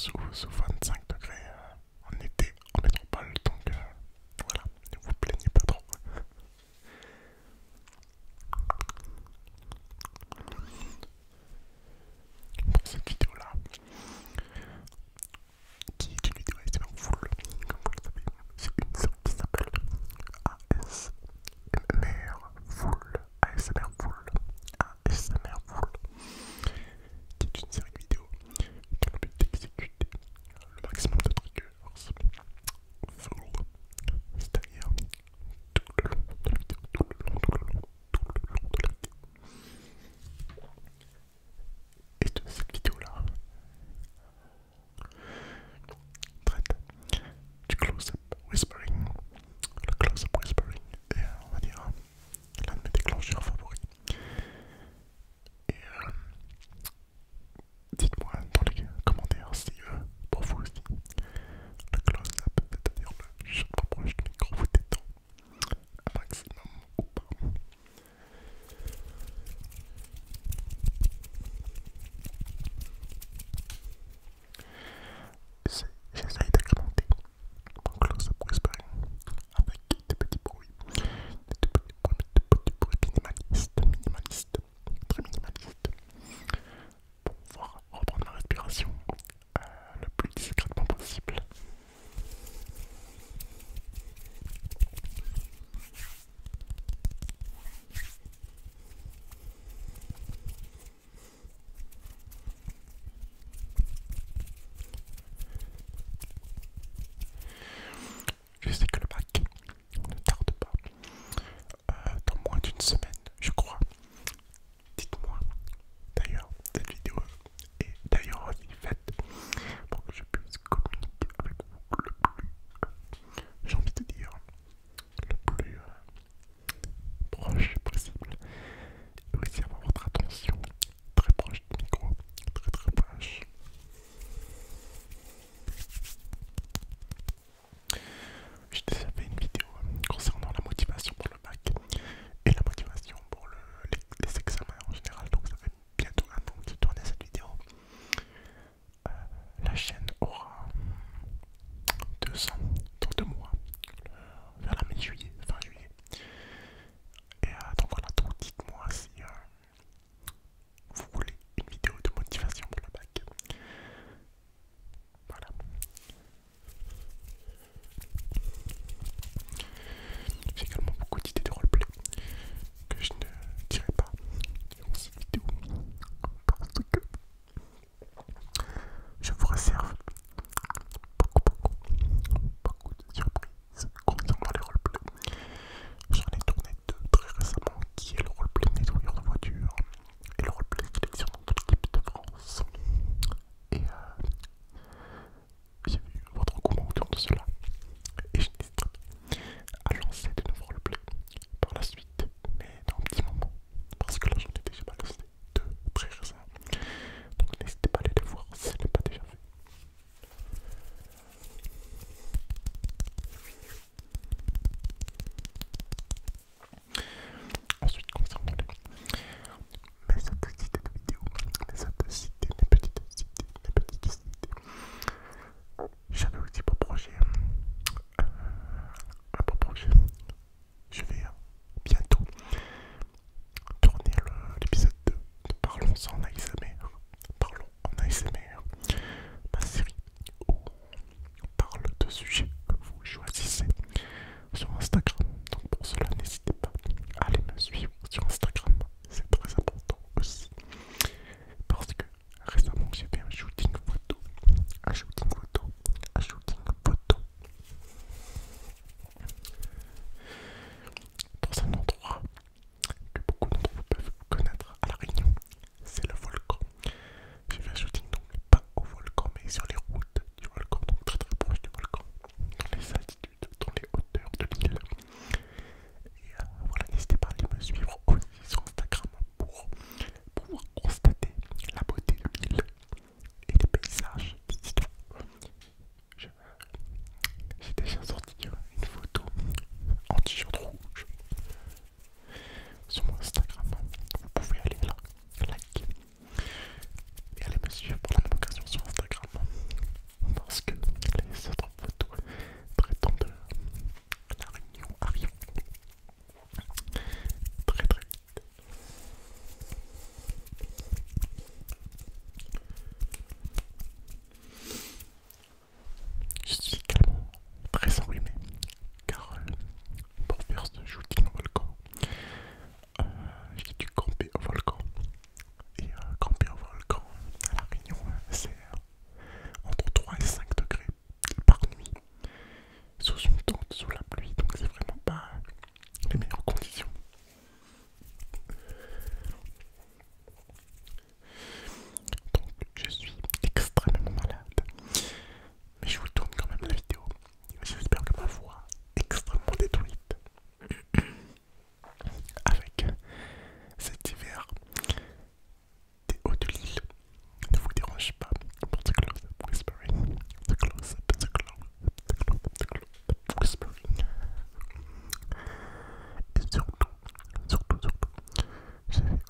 sous 25 degrés en été en métropole, donc voilà, ne vous plaignez pas trop. Pour cette vidéo là, qui est une vidéo ASMR full, comme vous le savez, c'est une série qui s'appelle ASMR full, qui est une série de vidéos qui a le but d'exécuter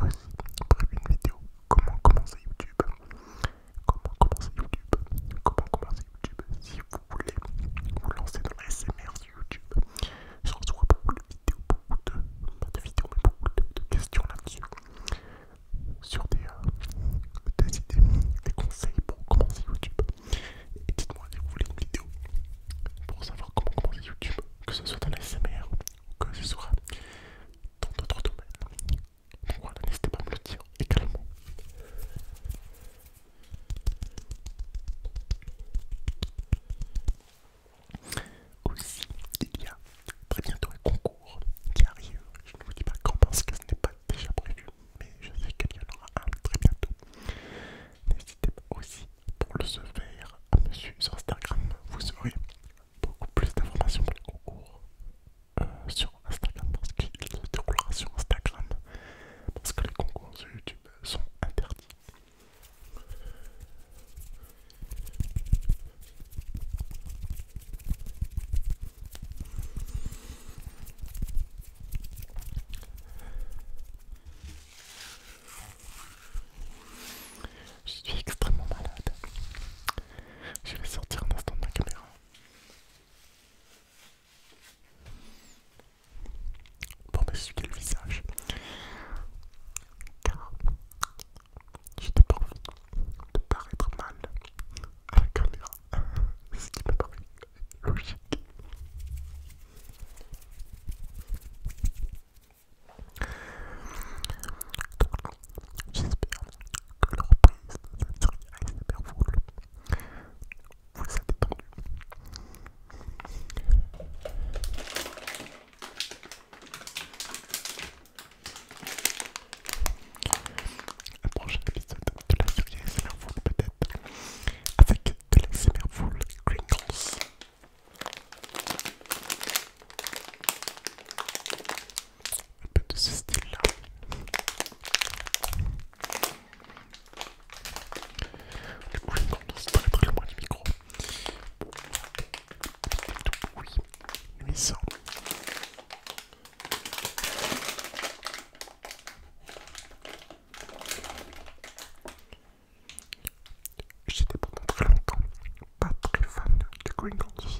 aussi prévu une vidéo comment commencer YouTube. Comment commencer YouTube. Comment commencer YouTube. Si vous voulez vous lancer dans la SMR sur YouTube, je reçois beaucoup de vidéos, pas de vidéos, mais beaucoup de questions là-dessus. Sur des idées, des conseils pour commencer YouTube. Et dites-moi si vous voulez une vidéo pour savoir comment commencer YouTube, que ce soit dans la SMR ou que ce soit dans d'autres domaines. Donc voilà, n'hésitez pas à me le dire également. Aussi, il y a très bientôt un concours qui arrive. Je ne vous dis pas quand parce que ce n'est pas déjà prévu, mais je sais qu'il y en aura un très bientôt. N'hésitez pas aussi pour le se faire à me suivre sur Instagram. Vous aurez beaucoup plus d'informations pour les concours sur Instagram parce qu'il se déroulera sur Instagram parce que les concours sur YouTube sont interdits. Je suis extrêmement malade. Je vais sortir un instant de ma caméra. Pour m'essuyer le visage. Car je n'ai pas envie de paraître mal à la caméra. Ce qui me paraît logique. J'espère que la reprise de cette série ASMR vous a détendu. Un prochain épisode de la série ASMR Full peut-être avec de l'ASMR Full Crinkles. Un peu de ce style là. Du coup Crinkles très loin du micro. Oui, nuisant. J'étais pendant très longtemps pas très fan de Crinkles.